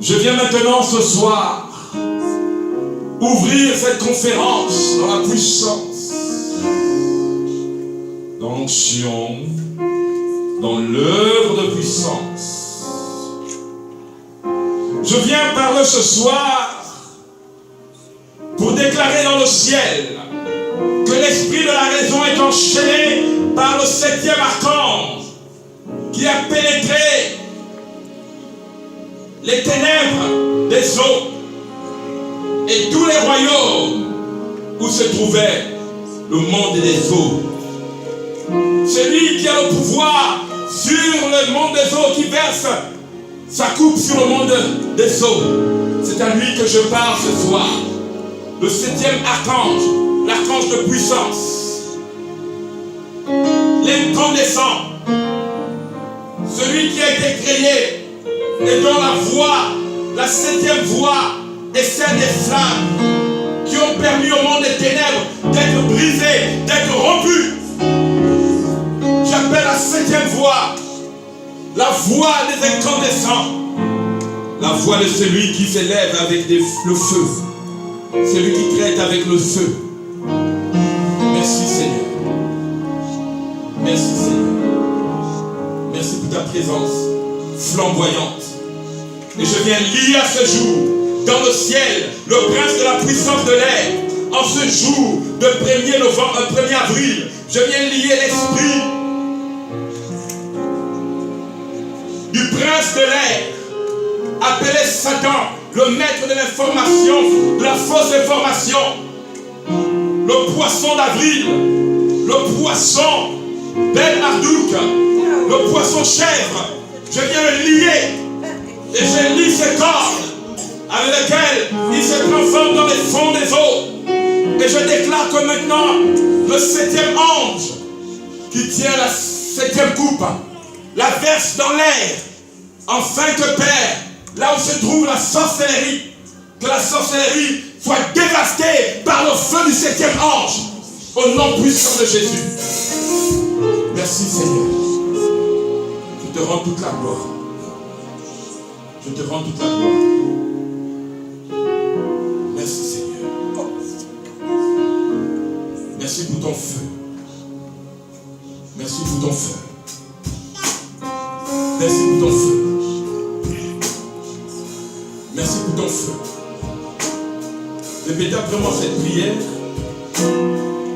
Je viens maintenant ce soir ouvrir cette conférence dans la puissance, dans l'onction, dans l'œuvre de puissance. Je viens parler ce soir pour déclarer dans le ciel que l'esprit de la raison est enchaîné par le 7e archange qui a pénétré les ténèbres des eaux et tous les royaumes où se trouvait le monde des eaux. Celui qui a le pouvoir sur le monde des eaux, qui verse sa coupe sur le monde des eaux. C'est à lui que je parle ce soir. Le 7e archange, l'archange de puissance, l'incandescent, celui qui a été créé et dont la voix, la 7e voix, est celle des flammes qui ont permis au monde des ténèbres d'être brisé, d'être rompu. J'appelle la 7e voix la voix des incandescents, la voix de celui qui s'élève avec le feu, celui qui traite avec le feu. Merci Seigneur. Merci Seigneur. Merci pour ta présence flamboyante. Et je viens lier à ce jour, dans le ciel, le prince de la puissance de l'air. En ce jour de 1er avril, je viens lier l'esprit du prince de l'air, appelé Satan, le maître de l'information, de la fausse information, le poisson d'avril, le poisson d'El Marduk, le poisson chèvre. Je viens le lier et je lis ses cordes avec lesquelles il se transforme dans les fonds des eaux. Et je déclare que maintenant, le 7e ange qui tient la 7e coupe la verse dans l'air, afin que Père, là où se trouve la sorcellerie, que la sorcellerie soit dévastée par le feu du 7e ange, au nom puissant de Jésus. Merci Seigneur. Je te rends toute la gloire. Je te rends toute la gloire. Merci Seigneur. Merci pour ton feu. Merci pour ton feu. Merci pour ton feu. Merci pour ton feu. Répétez après moi cette prière.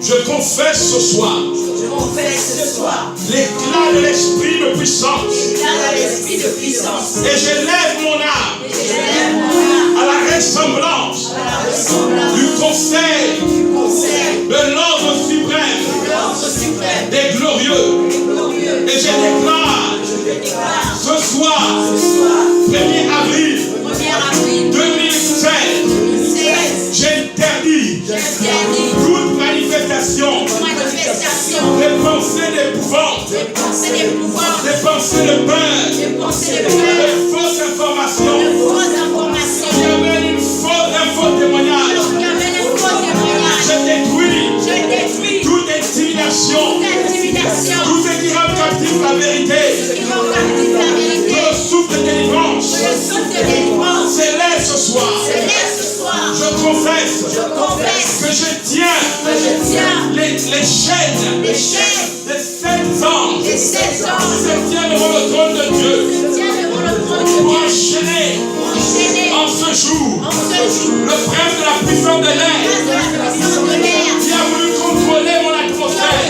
Je confesse ce soir. Je confesse ce soir L'éclat de l'esprit de puissance. l'éclat de l'esprit de puissance. Et je lève mon âme Et je lève mon âme à la ressemblance à la ressemblance du conseil du conseil de l'ordre de suprême l'ordre suprême des glorieux. et glorieux. Et je déclare Je déclare ce soir, ce soir, 1er avril 1er avril 2016, 2016, j'interdis j'interdis toute manifestation toute manifestation des pensées d'épouvante, de pensées d'épouvantes, des pensées de peur, de pensées de de peur, fausses informations, de fausses qui informations, amènent un faux témoignage. qui amènent un faux témoignage. Je détruis Je détruis toute intimidation, toute intimidation, tout ce qui rend captif la vérité, qui rend captif la vérité, le souffle de délivrance. le souffle de délivrance. S'élève ce soir. Je lève ce soir, Je confesse je confesse que je tiens que je tiens les chaînes les chaînes des 7 anges. des 7 anges. Je tiens devant le trône de Dieu Je tiens devant le trône de pour Dieu enchaîner pour enchaîner en ce jour en ce jour le prince de la puissance de l'air de la puissance de l'air qui a voulu contrôler mon atmosphère,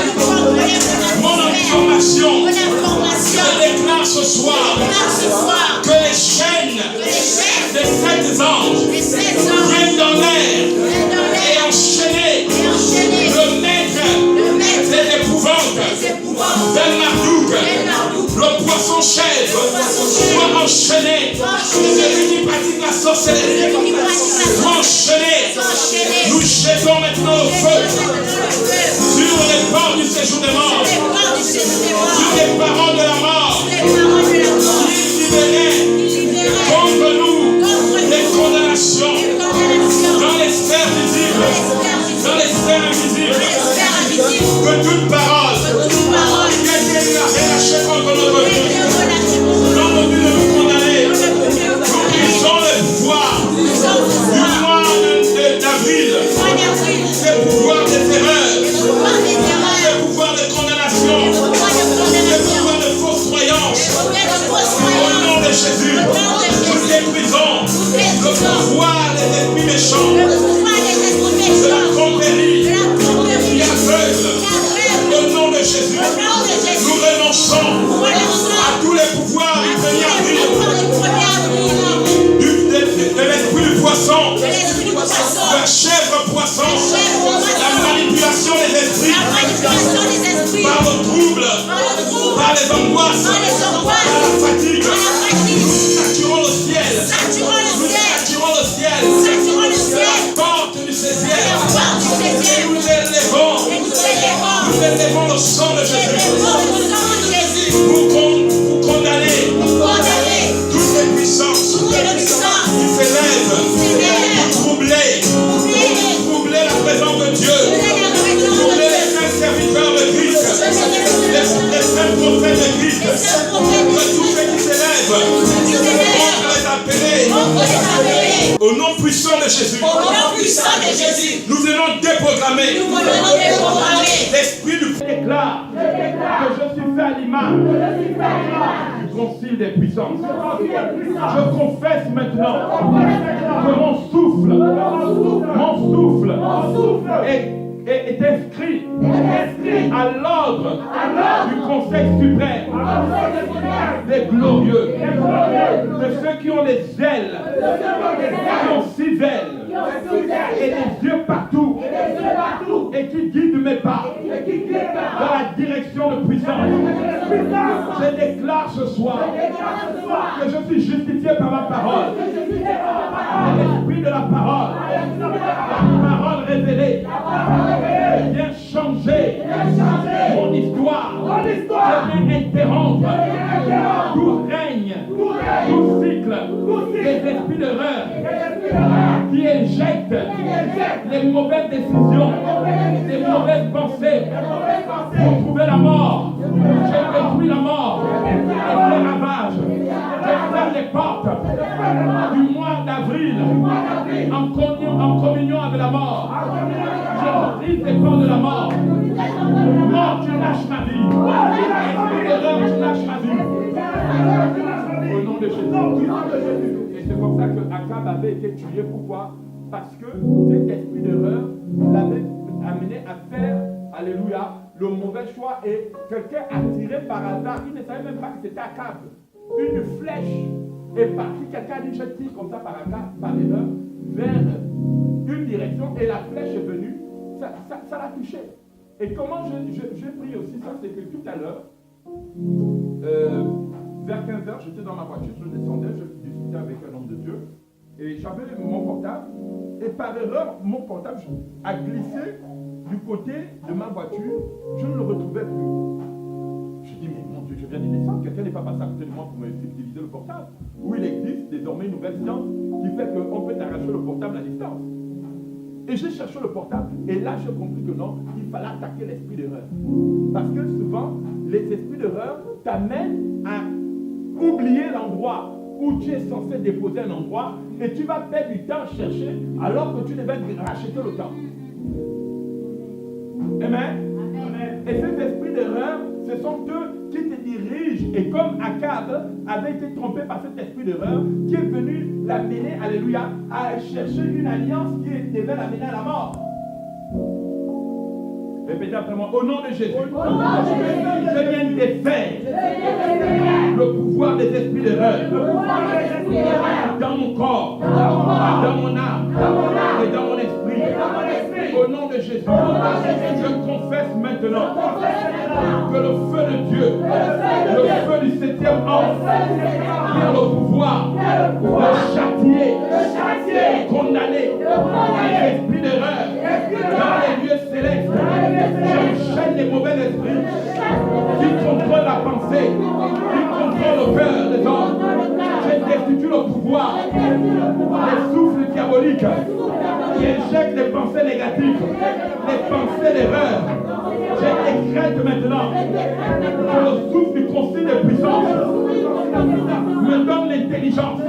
mon information. mon information. Je déclare ce soir Car ce soir, que les chaînes les chaînes des 7 anges des 7 anges viennent dans l'air viennent dans et l'air enchaîner et enchaîner le maître le maître des épouvantes des épouvantes d'El Marduk, d'El Marduk, le poisson chèvre, poisson chèvre, soit enchaîné, soit enchaîné, celui qui pratique la sorcellerie, celui qui pratique la soit enchaîné. soit enchaîné. Nous jetons maintenant le feu sur les portes du séjour des morts, Les portes du séjour des morts, sur les paroles de la mort, les paroles de la mort, qui libéraient qui libéraient contre nous contre les nous condamnations les condamnations dans les sphères visibles, dans les sphères invisibles, l'espère invisible, que toute parole que toute parole qui a été relâchée contre notre vie, est relâchée contre nous, dans le but de nous Nous élevons le sang de Jésus Élevons le sang de Jésus. pour condamner Condamner toutes les puissances toutes les puissances qui s'élèvent pour troubler la présence de Dieu, troubler les saints serviteurs de Christ, les saints prophètes de Christ, que tous ceux qui s'élèvent, on va les appeler au nom puissant de Jésus. Nous venons déprogrammer l'esprit du déclare que je suis fait à l'image du concile des puissances. Je confesse maintenant que mon souffle est inscrit à l'ordre du Conseil suprême des glorieux, de ceux qui ont les ailes, qui ont 6 ailes et des yeux partout, et qui guident mes pas dans la direction de puissance. Je déclare ce soir que je suis justifié par ma parole, l'esprit de la parole révélée vient changer mon histoire, vient interrompre tout règne, tout cycle des esprits d'erreur qui éjectent les mauvaises décisions, les mauvaises pensées pour trouver la mort. J'ai détruit la mort et les ravages. Je ferme les portes du mois d'avril en communion avec la mort. Je brise les portes de la mort. Mort, tu lâches ma vie. Esprit d'erreur, tu lâches ma vie. Au nom de Jésus. Et c'est pour ça que Akab avait été tué. Pourquoi? Parce que cet esprit d'erreur l'avait amené à faire, alléluia, le mauvais choix, et quelqu'un a tiré par hasard. Il ne savait même pas que c'était Akab. Une flèche est partie. Quelqu'un a dit: je tire comme ça par hasard, par erreur, vers une direction, et la flèche est venue. Ça l'a touché. Et comment je prie aussi ça, c'est que tout à l'heure, vers 15h, j'étais dans ma voiture, je descendais, je discutais avec un homme de Dieu, et j'avais mon portable, et par erreur, mon portable a glissé du côté de ma voiture, je ne le retrouvais plus. Je dis: mais mon Dieu, je viens de descendre, quelqu'un n'est pas passé à côté de moi pour me diviser le portable. Où il existe désormais une nouvelle science qui fait qu'on peut arracher le portable à distance. Et j'ai cherché le portable, et là j'ai compris que non, il fallait attaquer l'esprit d'erreur. Parce que souvent, les esprits d'erreur t'amènent à oublier l'endroit où tu es censé déposer un endroit, et tu vas perdre du temps à chercher alors que tu devais racheter le temps. Amen. Et ces esprits d'erreur, ce sont eux qui te dirigent. Et comme Akab avait été trompé par cet esprit d'erreur, qui est venu l'amener, alléluia, à chercher une alliance qui devait l'amener à la mort. Répétez après moi: au nom de Jésus, je viens défaire le pouvoir des esprits d'erreur dans mon corps, dans mon âme et dans mon esprit. Au nom de Jésus, je confesse maintenant que le feu de Dieu, le feu du 7e ange, qui a le pouvoir de châtier, condamner les esprits d'erreur dans les lieux célestes. J'enchaîne les mauvais esprits qui contrôlent la pensée, qui contrôlent le cœur des hommes. Je destitue le pouvoir des souffles diaboliques qui injectent les pensées négatives, les pensées d'erreur. Je décrète maintenant que le souffle du concile de puissance me donne l'intelligence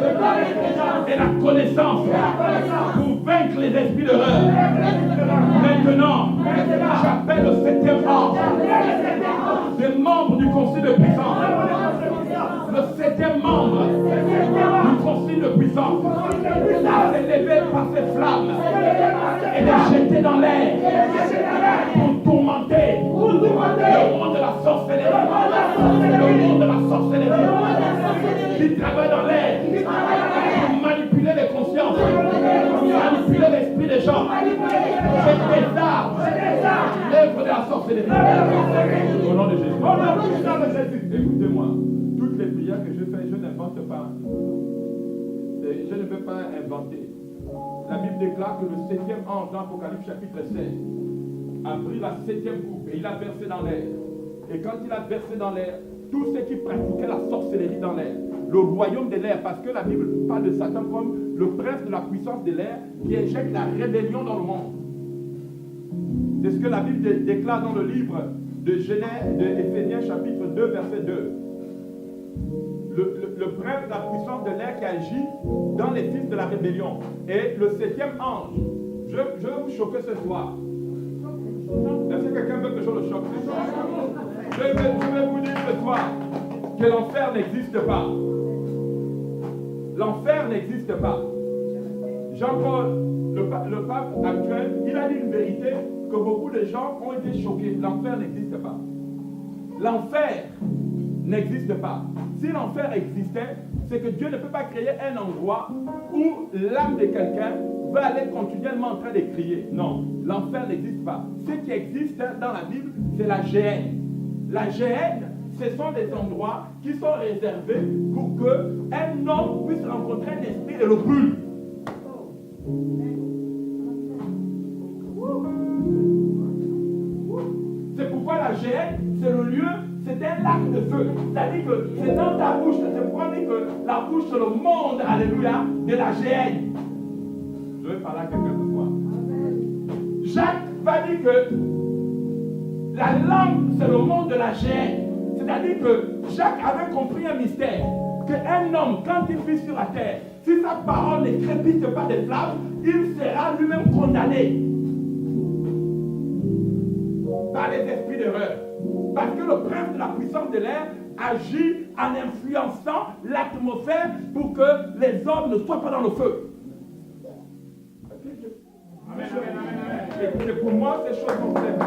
et la connaissance pour vaincre les esprits d'erreur. Maintenant, j'appelle le 7e ange, des membres du concile de puissance, le 7e membre du concile de puissance, à s'élever par ses flammes et les jeter dans l'air pour tourmenter le monde de la sorcellerie, le monde de la sorcellerie qui travaille dans l'air pour manipuler les consciences, manipuler l'esprit des gens. Je désarme l'œuvre de la sorcellerie au nom de Jésus. Écoutez-moi, toutes les prières que je fais, je n'invente pas. Je ne peux pas inventer. La Bible déclare que le 7e ange dans Apocalypse chapitre 16 a pris la 7e coupe et il a versé dans l'air. Et quand il a versé dans l'air, tous ceux qui pratiquaient la sorcellerie dans l'air, le royaume de l'air, parce que la Bible parle de Satan comme le prince de la puissance de l'air qui éjecte la rébellion dans le monde. C'est ce que la Bible déclare dans le livre de Genèse, de Éphésiens chapitre 2, verset 2. Le prince de la puissance de l'air qui agit dans les fils de la rébellion. Et le 7e ange, je vais vous choquer ce soir. Est-ce que quelqu'un veut que je le choque ce soir? Je vais vous dire ce soir que l'enfer n'existe pas. L'enfer n'existe pas. Jean-Paul, le pape actuel, il a dit une vérité que beaucoup de gens ont été choqués. L'enfer n'existe pas. L'enfer n'existe pas. Si l'enfer existait, c'est que Dieu ne peut pas créer un endroit où l'âme de quelqu'un va aller continuellement en train de crier. Non, l'enfer n'existe pas. Ce qui existe dans la Bible, c'est la géhenne. La géhenne, ce sont des endroits qui sont réservés pour qu'un homme puisse rencontrer un esprit et le brûle. C'est pourquoi la géhenne, c'est le lieu, c'est un lac de feu. C'est-à-dire que c'est dans ta bouche. C'est pourquoi on dit que la bouche, c'est le monde, alléluia, de la géhenne. Je vais parler à quelqu'un ce soir. Jacques va dire que la langue, c'est le monde de la géhenne. C'est-à-dire que Jacques avait compris un mystère. Qu'un homme, quand il vit sur la terre, si sa parole ne crépite pas de flammes, il sera lui-même condamné par les esprits d'erreur. Parce que le prince de la puissance de l'air agit en influençant l'atmosphère pour que les hommes ne soient pas dans le feu. Et pour moi, ces choses sont claires.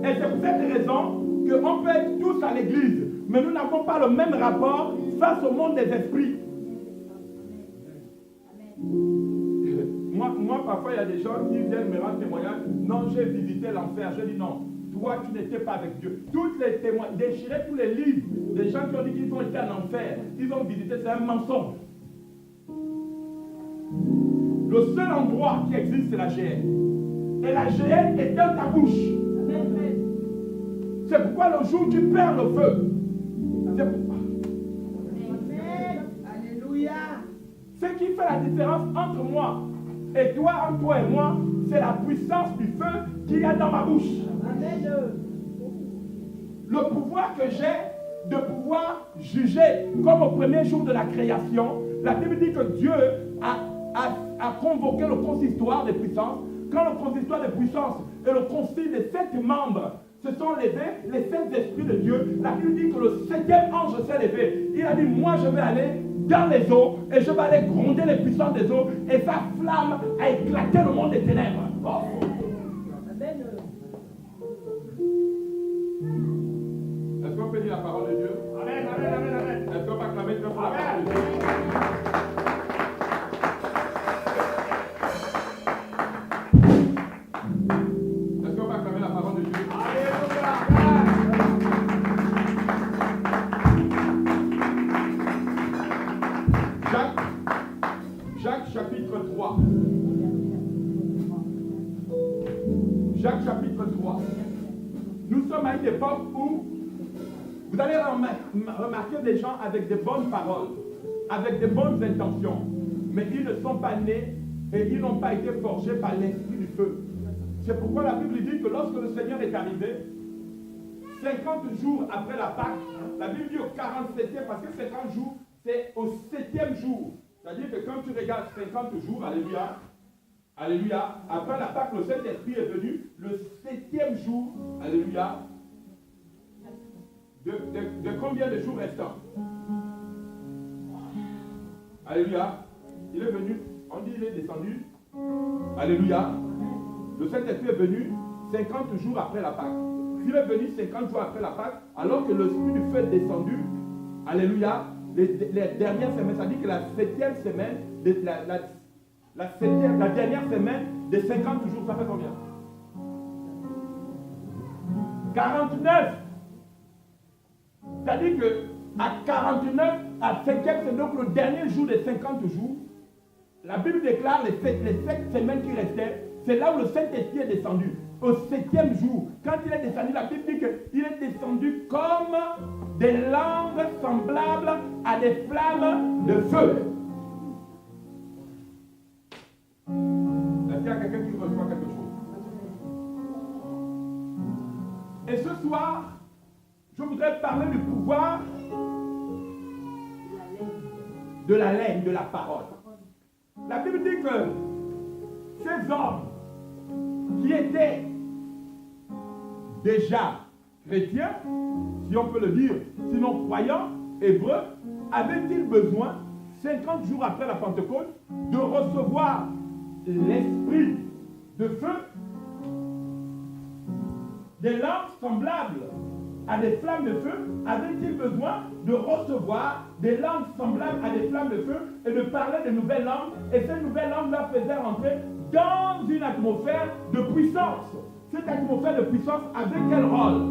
Et c'est pour cette raison qu'on peut être tous à l'église, mais nous n'avons pas le même rapport face au monde des esprits. Moi, parfois, il y a des gens qui viennent me rendre témoignage. Non, j'ai visité l'enfer. Je dis non, toi, tu n'étais pas avec Dieu. Tous les témoins, déchirez tous les livres des gens qui ont dit qu'ils ont été en enfer, ils ont visité, c'est un mensonge. Le seul endroit qui existe, c'est la géhenne. Et la géhenne est dans ta bouche. C'est pourquoi le jour où tu perds le feu, c'est pourquoi. Alléluia. Ce qui fait la différence entre moi et toi, entre toi et moi, c'est la puissance du feu qu'il y a dans ma bouche. Amen. Le pouvoir que j'ai de pouvoir juger comme au premier jour de la création. La Bible dit que Dieu a convoqué le consistoire des puissances. Quand le consistoire des puissances et le concile des 7 membres se sont levés, les 7 esprits de Dieu, la Bible dit que le 7e ange s'est levé. Il a dit, moi je vais aller dans les eaux et je vais aller gronder les puissances des eaux, et sa flamme a éclaté le monde des ténèbres. Oh. Amen. Est-ce qu'on peut dire la parole de Dieu? Amen, amen, amen, amen. Est-ce qu'on peut acclamer Dieu pour la parole de Dieu? Est-ce qu'on peut acclamer la parole de Dieu? Jacques chapitre 3. Jacques chapitre 3. Nous sommes à une époque où vous allez remarquer des gens avec de bonnes paroles, avec de bonnes intentions, mais ils ne sont pas nés et ils n'ont pas été forgés par l'esprit du feu. C'est pourquoi la Bible dit que lorsque le Seigneur est arrivé, 50 jours après la Pâque, la Bible dit au 47e, parce que 50 jours, c'est au 7e jour. C'est-à-dire que quand tu regardes 50 jours, alléluia, alléluia, après la Pâque, le Saint-Esprit est venu, le 7e jour, alléluia, de combien de jours restants? Alléluia, il est venu, on dit il est descendu, alléluia, le Saint-Esprit est venu 50 jours après la Pâque. S'il est venu 50 jours après la Pâque, alors que l'Esprit du feu est descendu, alléluia, les dernières semaines, ça dit que la 7e semaine, la dernière semaine de 50 jours, ça fait combien? 49. C'est-à-dire qu'à 49, à 5e, c'est donc le dernier jour des 50 jours, la Bible déclare les 7 semaines qui restaient, c'est là où le Saint-Esprit est descendu. Au 7e jour, quand il est descendu, la Bible dit qu'il est descendu comme des langues semblables à des flammes de feu. Est-ce qu'il y a quelqu'un qui reçoit quelque chose? Et ce soir, je voudrais parler du pouvoir de la laine, de la parole. La Bible dit que ces hommes qui étaient déjà chrétiens, si on peut le dire, sinon croyants, hébreux, avaient-ils besoin, 50 jours après la Pentecôte, de recevoir l'esprit de feu, des langues semblables à des flammes de feu? Avaient-ils besoin de recevoir des langues semblables à des flammes de feu et de parler de nouvelles langues? Et ces nouvelles langues leur faisaient rentrer dans une atmosphère de puissance. Cette atmosphère de puissance avait quel rôle?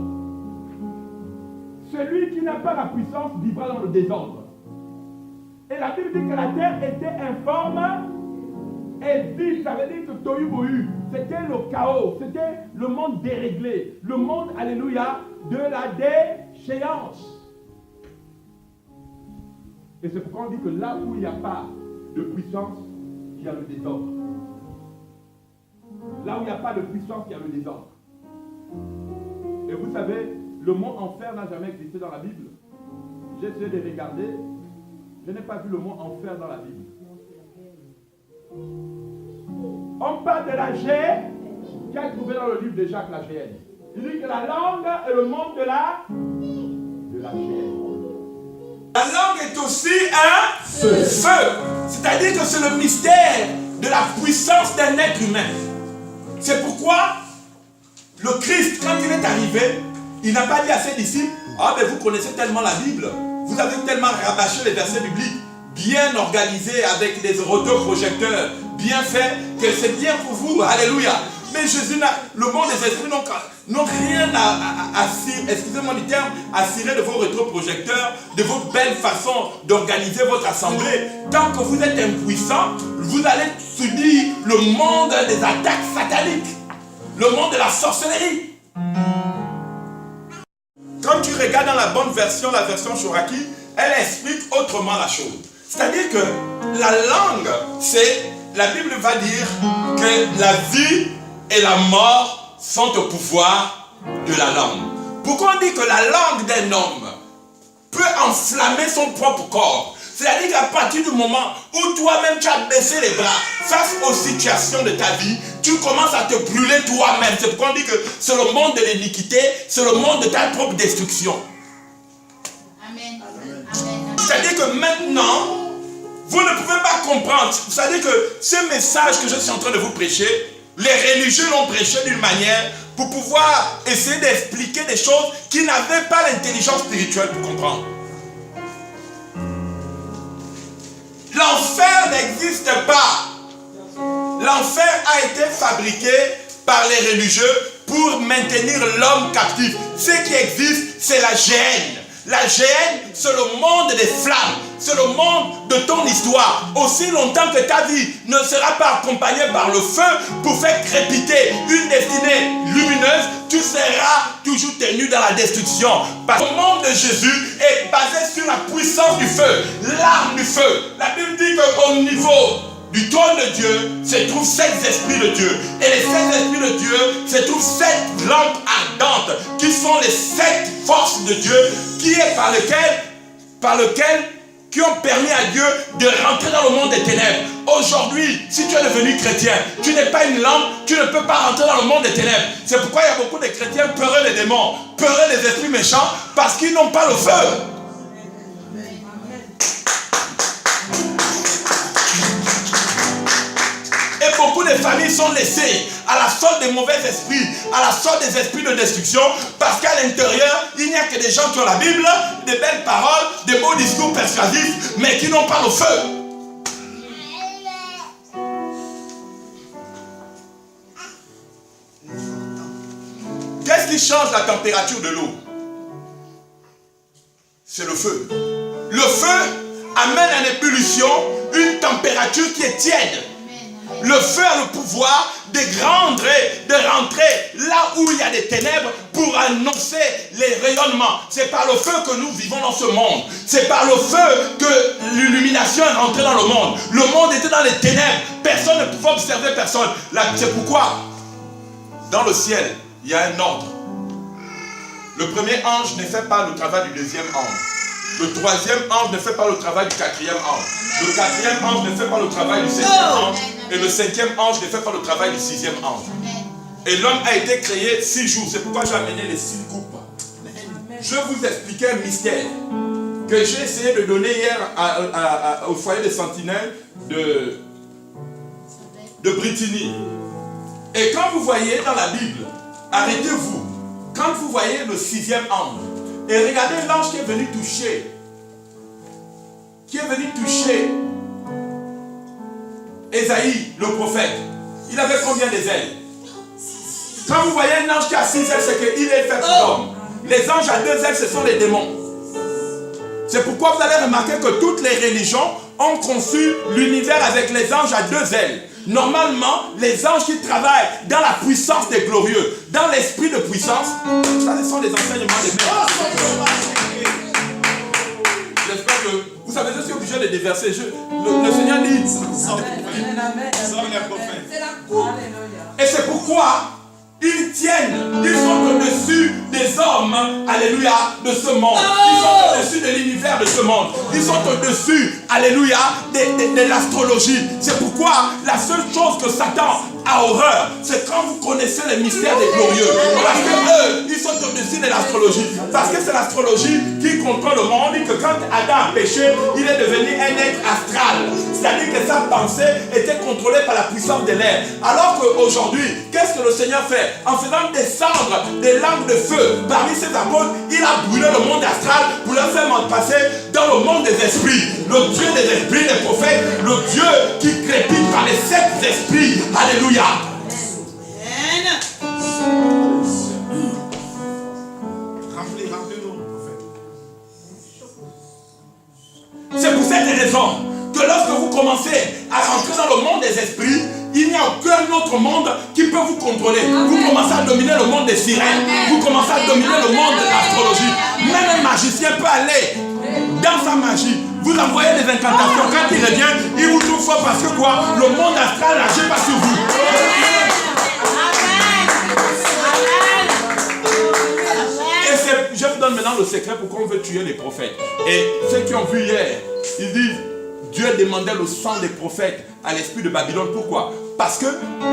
Celui qui n'a pas la puissance vivra dans le désordre. Et la Bible dit que la terre était informe et vide. Ça veut dire que Tohu Bohu, c'était le chaos, c'était le monde déréglé, le monde, alléluia, de la déchéance. Et c'est pourquoi on dit que là où il n'y a pas de puissance, il y a le désordre. Là où il n'y a pas de puissance, il y a le désordre. Et vous savez, le mot enfer n'a jamais existé dans la Bible. J'ai essayé de regarder. Je n'ai pas vu le mot enfer dans la Bible. On parle de la géhenne qui est trouvé dans le livre de Jacques, la géhenne. Il dit que la langue est le monde de la géhenne. La langue est aussi un feu. C'est-à-dire que c'est le mystère de la puissance d'un être humain. C'est pourquoi le Christ, quand il est arrivé, il n'a pas dit à ses disciples: ah ben vous connaissez tellement la Bible, vous avez tellement rabâché les versets bibliques, bien organisés avec des rotoprojecteurs, bien fait, que c'est bien pour vous, alléluia. Mais Jésus, le monde des esprits n'ont rien à cirer, excusez-moi du terme, à cirer de vos rétroprojecteurs, de vos belles façons d'organiser votre assemblée. Tant que vous êtes impuissant, vous allez subir le monde des attaques sataniques, le monde de la sorcellerie. Quand tu regardes dans la bonne version, la version Shoraki, elle explique autrement la chose. C'est-à-dire que la langue, la Bible va dire que la vie et la mort sont au pouvoir de la langue. Pourquoi on dit que la langue d'un homme peut enflammer son propre corps? C'est-à-dire qu'à partir du moment où toi-même tu as baissé les bras face aux situations de ta vie, tu commences à te brûler toi-même. C'est pourquoi on dit que c'est le monde de l'iniquité, c'est le monde de ta propre destruction. Amen. C'est-à-dire que maintenant, vous ne pouvez pas comprendre. C'est-à-dire que ce message que je suis en train de vous prêcher, les religieux l'ont prêché d'une manière pour pouvoir essayer d'expliquer des choses qui n'avaient pas l'intelligence spirituelle pour comprendre. L'enfer n'existe pas. L'enfer a été fabriqué par les religieux pour maintenir l'homme captif. Ce qui existe, c'est la géhenne. La géhenne, c'est le monde des flammes. C'est le monde de ton histoire. Aussi longtemps que ta vie ne sera pas accompagnée par le feu pour faire crépiter une destinée lumineuse, tu seras toujours tenu dans la destruction. Parce que le monde de Jésus est basé sur la puissance du feu, l'arme du feu. La Bible dit qu'au niveau du trône de Dieu se trouvent 7 esprits de Dieu. Et les 7 esprits de Dieu se trouvent 7 lampes ardentes qui sont les 7 forces de Dieu qui ont permis à Dieu de rentrer dans le monde des ténèbres. Aujourd'hui, si tu es devenu chrétien, tu n'es pas une lampe, tu ne peux pas rentrer dans le monde des ténèbres. C'est pourquoi il y a beaucoup de chrétiens peureux des démons, peureux des esprits méchants, parce qu'ils n'ont pas le feu. Et beaucoup de familles sont laissées à la sorte des mauvais esprits, à la sorte des esprits de destruction, parce qu'à l'intérieur, il n'y a que des gens qui ont la Bible, des belles paroles, des beaux discours persuasifs, mais qui n'ont pas le feu. Qu'est-ce qui change la température de l'eau? C'est le feu. Le feu amène à l'ébullition une température qui est tiède. Le feu a le pouvoir de rentrer là où il y a des ténèbres pour annoncer les rayonnements. C'est par le feu que nous vivons dans ce monde. C'est par le feu que l'illumination est rentrée dans le monde. Le monde était dans les ténèbres. Personne ne pouvait observer personne. C'est pourquoi, dans le ciel, il y a un ordre. Le premier ange ne fait pas le travail du deuxième ange. Le troisième ange ne fait pas le travail du quatrième ange. Le quatrième ange ne fait pas le travail du cinquième ange. Et le cinquième ange ne fait pas le travail du sixième ange. Et l'homme a été créé 6 jours. C'est pourquoi j'ai amené les 6 coupes. Je vais vous expliquer un mystère que j'ai essayé de donner hier au foyer des sentinelles de Brittany. Et quand vous voyez dans la Bible, arrêtez-vous. Quand vous voyez le 6e ange, et regardez l'ange qui est venu toucher Ésaïe, le prophète. Il avait combien des ailes? Quand vous voyez un ange qui a 6 ailes, c'est qu'il est fait pour l'homme. Les anges à 2 ailes, ce sont les démons. C'est pourquoi vous allez remarquer que toutes les religions ont conçu l'univers avec les anges à 2 ailes. Normalement, les anges qui travaillent dans la puissance des glorieux, dans l'esprit de puissance, ça ce sont les enseignements des maîtres. J'espère que vous savez, je suis obligé de déverser. Le Seigneur dit, sors les prophètes. Et c'est pourquoi ils tiennent, ils sont au-dessus des hommes, alléluia, de ce monde. Ils sont au-dessus de l'univers de ce monde. Ils sont au-dessus, alléluia, de l'astrologie. C'est pourquoi la seule chose que Satan a horreur, c'est quand vous connaissez les mystères des glorieux. Parce que eux, ils sont au-dessus de l'astrologie. Parce que c'est l'astrologie qui contrôle le monde. Et que quand Adam a péché, il est devenu un être astral. C'est-à-dire que sa pensée était contrôlée par la puissance de l'air. Alors qu'aujourd'hui, qu'est-ce que le Seigneur fait? En faisant descendre des lames de feu parmi ses apôtres, il a brûlé le monde astral pour le faire passer dans le monde des esprits. Le Dieu des esprits, des prophètes, le Dieu qui crépite par les 7 esprits. Alléluia. C'est pour cette raison que lorsque vous commencez à rentrer dans le monde des esprits, il n'y a aucun autre monde qui peut vous contrôler. Vous commencez à dominer le monde des sirènes. Vous commencez à dominer le monde de l'astrologie. Même un magicien peut aller dans sa magie. Vous envoyez des incantations. Quand il revient, il vous trouve fort parce que quoi? Le monde astral n'agit pas sur vous. Et je vous donne maintenant le secret pourquoi on veut tuer les prophètes. Et ceux qui ont vu hier, ils disent Dieu demandait le sang des prophètes à l'esprit de Babylone. Pourquoi? Parce que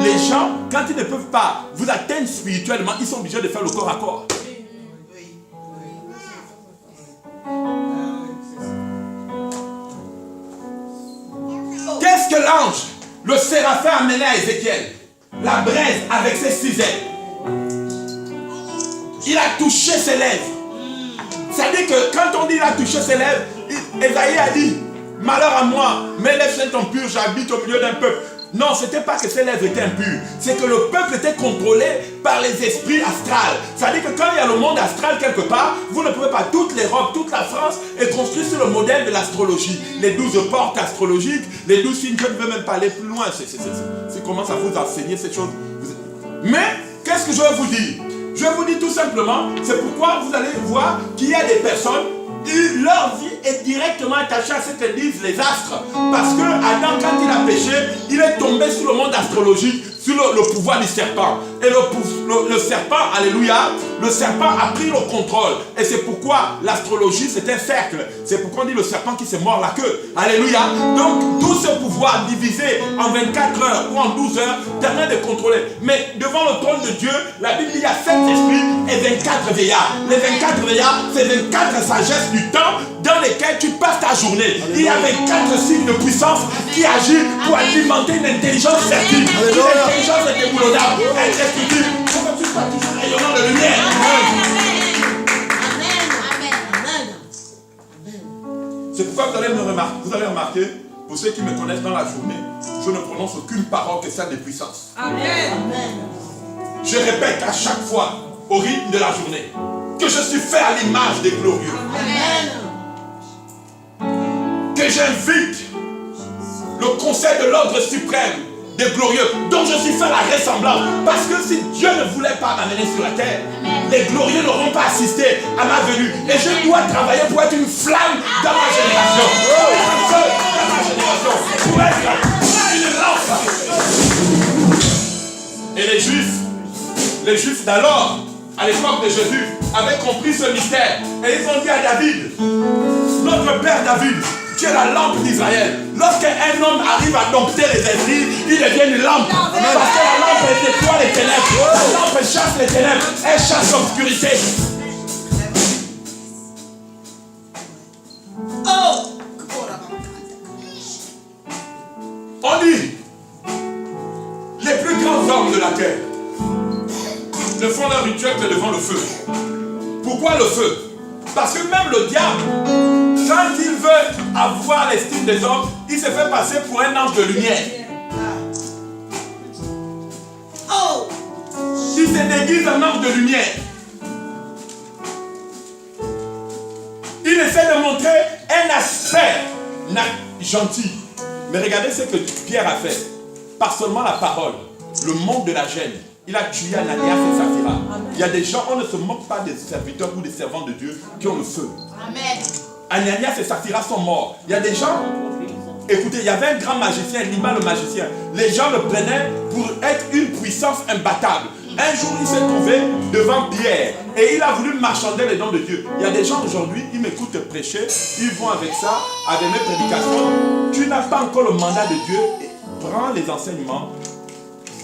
les gens, quand ils ne peuvent pas vous atteindre spirituellement, ils sont obligés de faire le corps à corps. Qu'est-ce que l'ange, le séraphin, a amené à Ézéchiel? La braise avec ses 6 ailes. Il a touché ses lèvres. C'est-à-dire que quand on dit il a touché ses lèvres, Ésaïe a dit malheur à moi, mes lèvres sont impures, j'habite au milieu d'un peuple. Non, ce n'était pas que ses lèvres étaient impures, c'est que le peuple était contrôlé par les esprits astrales. C'est-à-dire que quand il y a le monde astral quelque part, vous ne pouvez pas, toute l'Europe, toute la France est construite sur le modèle de l'astrologie. Les 12 portes astrologiques, les 12 signes, je ne veux même pas aller plus loin, c'est comment ça vous enseigner ces choses. Mais, qu'est-ce que je vais vous dire? Je vous dis tout simplement, c'est pourquoi vous allez voir qu'il y a des personnes, leur vie est directement attachée à ce que disent les astres. Parce que Adam, quand il a péché, il est tombé sur le monde astrologique, sur le pouvoir du serpent. Et le serpent, alléluia, le serpent a pris le contrôle. Et c'est pourquoi l'astrologie, c'est un cercle. C'est pourquoi on dit le serpent qui se mord la queue. Alléluia. Donc, tout ce pouvoir divisé en 24 heures ou en 12 heures permet de contrôler. Mais devant le trône de Dieu, la Bible dit il y a 7 esprits et 24 veillards. Les 24 veillards, c'est 24 sagesses du temps dans lesquelles tu passes ta journée. Il y a 24 signes de puissance qui agissent pour alimenter une intelligence fertile. Une intelligence indéboulonnable, indestructible, pour que tu sois toujours rayonnant de lumière. C'est pourquoi vous allez remarquer, pour ceux qui me connaissent dans la journée, je ne prononce aucune parole que celle de puissance. Amen. Je répète à chaque fois, au rythme de la journée, que je suis fait à l'image des glorieux. Amen. Que j'invite le conseil de l'ordre suprême des glorieux, dont je suis fait la ressemblance. Parce que si Dieu ne voulait pas m'amener sur la terre, les glorieux n'auront pas assisté à ma venue. Et je dois travailler pour être une flamme dans ma génération. Pour être un feu dans ma génération. Pour être une lampe. Et les Juifs d'alors, à l'époque de Jésus, avaient compris ce mystère. Et ils ont dit à David, notre père David, tu es la lampe d'Israël. Lorsqu'un homme arrive à dompter les esprits, il devient une lampe. Parce que la lampe, elle déploie les ténèbres. La lampe chasse les ténèbres. Elle chasse l'obscurité. On dit, les plus grands hommes de la terre ne font leur rituel que devant le feu. Pourquoi le feu? Parce que même le diable, quand il veut avoir l'estime des hommes, il se fait passer pour un ange de lumière. Il se déguise en ange de lumière. Il essaie de montrer un aspect gentil. Mais regardez ce que Pierre a fait. Par seulement la parole, le monde de la gêne. Il a tué Ananias et Saphira. Il y a des gens, on ne se moque pas des serviteurs ou des servants de Dieu qui ont le feu. Amen. Ananias et Saphira sont morts. Il y a des gens, écoutez, il y avait un grand magicien, Lima le magicien. Les gens le prenaient pour être une puissance imbattable. Un jour, il s'est trouvé devant Pierre et il a voulu marchander les dons de Dieu. Il y a des gens aujourd'hui, ils m'écoutent prêcher, ils vont avec ça, avec mes prédications. Tu n'as pas encore le mandat de Dieu. Prends les enseignements,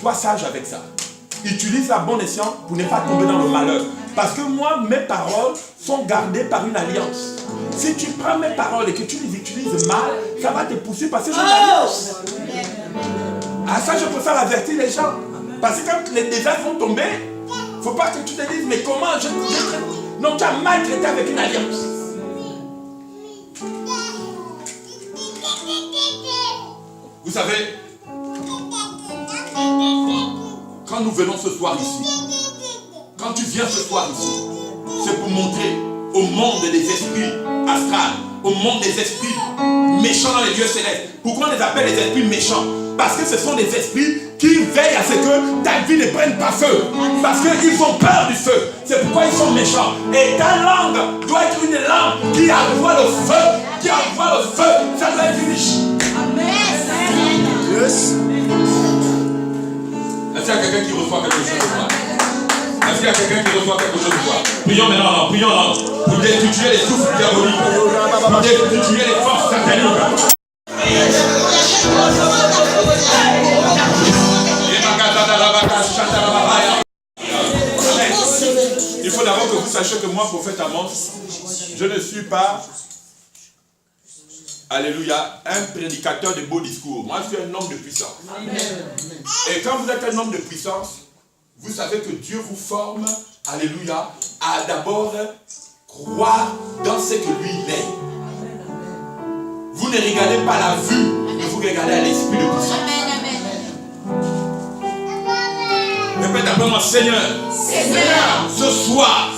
sois sage avec ça. Utilise à bon escient pour ne pas tomber dans le malheur. Parce que moi, mes paroles sont gardées par une alliance. Si tu prends mes paroles et que tu les utilises mal, ça va te pousser parce que j'ai une alliance. À ça, je préfère avertir les gens. Parce que quand les désastres vont tomber, il ne faut pas que tu te dises, mais comment je... Non, tu as mal traité avec une alliance. Vous savez, quand nous venons ce soir ici, quand tu viens ce soir ici, c'est pour montrer au monde des esprits astrales, au monde des esprits méchants dans les lieux célestes. Pourquoi on les appelle les esprits méchants? Parce que ce sont des esprits qui veillent à ce que ta vie ne prenne pas feu. Parce qu'ils font peur du feu. C'est pourquoi ils sont méchants. Et ta langue doit être une langue qui envoie le feu. Qui envoie le feu. Ça doit être une... Yes. Est-ce qu'il y a quelqu'un qui reçoit quelque chose de toi? Est-ce qu'il y a quelqu'un qui reçoit quelque chose de toi? Prions maintenant, prions pour destituer les souffles diaboliques, pour destituer les forces sataniques. Il faut d'abord que vous sachiez que moi, prophète Amos, je ne suis pas, alléluia, un prédicateur de beaux discours. Moi, je suis un homme de puissance. Amen. Et quand vous êtes un homme de puissance, vous savez que Dieu vous forme, alléluia, à d'abord croire dans ce que lui il est. Vous ne regardez pas la vue, mais vous regardez à l'esprit de puissance. Répète après moi, Seigneur, ce soir,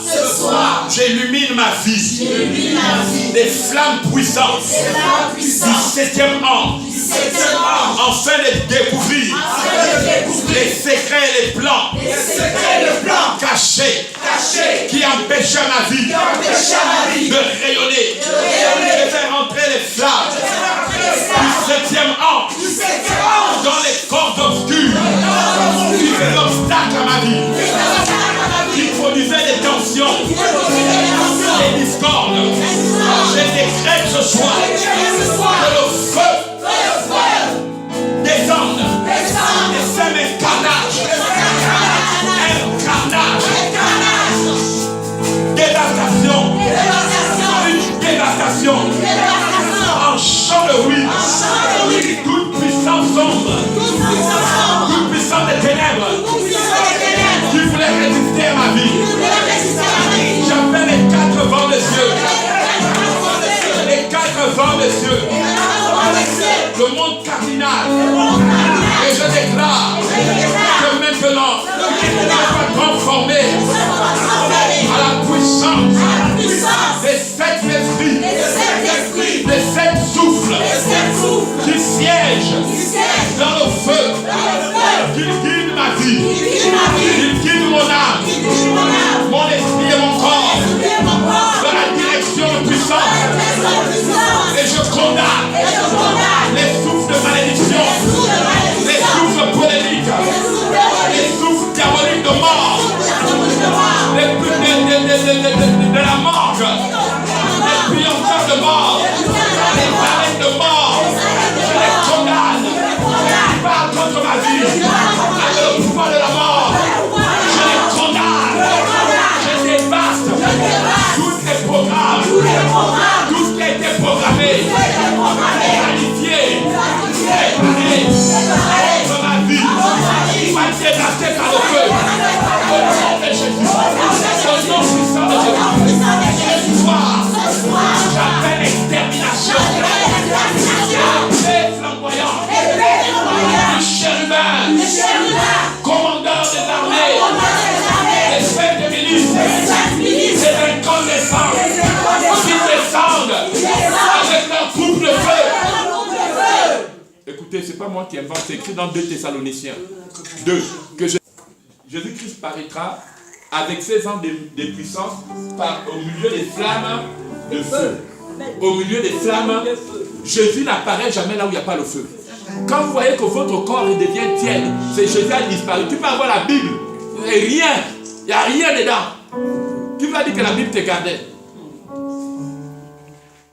j'illumine ma vie, des flammes puissantes du 7e ange, afin de découvrir les secrets et les plans cachés qui empêchaient ma vie de rayonner, de faire entrer les flammes du 7e ange dans les cordes obscures qui faisaient obstacle à ma vie, qui produisaient des tensions, des discordes. Je décrète ce soir que le feu descende et sème un carnage, dévastation, une dévastation, en chant de ruine, toute puissance sombre, toute puissance des ténèbres qui voulait résister à ma vie. J'appelle les 4 vents des cieux, les 4 vents des cieux, le monde cardinal, et je déclare que maintenant je vais transformer à la puissance des 7 esprits, des 7 souffles qui siègent dans le feu de la morgue, des pionceurs de mort, des baleines de mort, je les condamne. Qui parlent contre ma vie, avec le pouvoir de la mort, je les condamne. Je dévaste tous les programmes, tout ce qui a été programmé, planifié, préparé contre ma vie, va être dévasté par le feu. Au nom de Jésus, au nom puissant de Jésus, ce soir, j'appelle l'extermination. Épée flamboyante du chérubin, commandeur des armées, des chefs de milice, des incandescents qui descendent avec leur coupe de feu. Écoutez, ce n'est pas moi qui invente, c'est écrit dans 2 Thessaloniciens 2 que Jésus-Christ paraîtra avec 16 ans de puissance au milieu des flammes de feu. Au milieu des flammes, Jésus n'apparaît jamais là où il n'y a pas le feu. Quand vous voyez que votre corps devient tiède, c'est Jésus a disparu. Tu peux avoir la Bible, et rien, il n'y a rien dedans. Qui va dire que la Bible te gardait?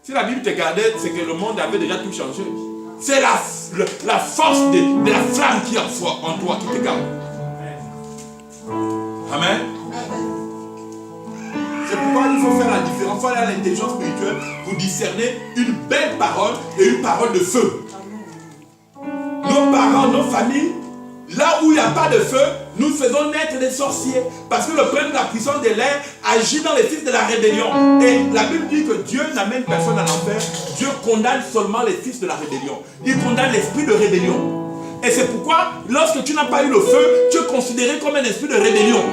Si la Bible te gardait, c'est que le monde avait déjà tout changé. C'est la force de la flamme qui est en toi qui te garde. Amen. C'est pourquoi il faut faire la différence. Il faut aller à l'intelligence spirituelle pour discerner une belle parole et une parole de feu. Nos parents, nos familles, là où il n'y a pas de feu, nous faisons naître des sorciers. Parce que le prince de la puissance de l'air agit dans les fils de la rébellion. Et la Bible dit que Dieu n'amène personne à l'enfer. Dieu condamne seulement les fils de la rébellion. Il condamne l'esprit de rébellion. Et c'est pourquoi, lorsque tu n'as pas eu le feu, tu es considéré comme un esprit de rébellion.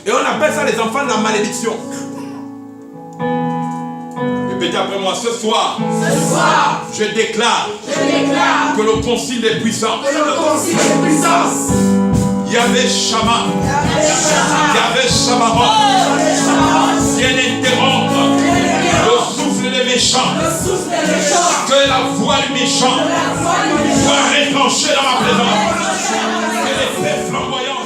Et on appelle ça les enfants de la malédiction. Répétez après moi, ce soir, je déclare que le concile des puissances, Yahvé Shama, Yahvé Shamaron, vient interrompre le souffle des méchants, que la voix du méchant soit rétranchée dans ma présence, que les faits flamboyants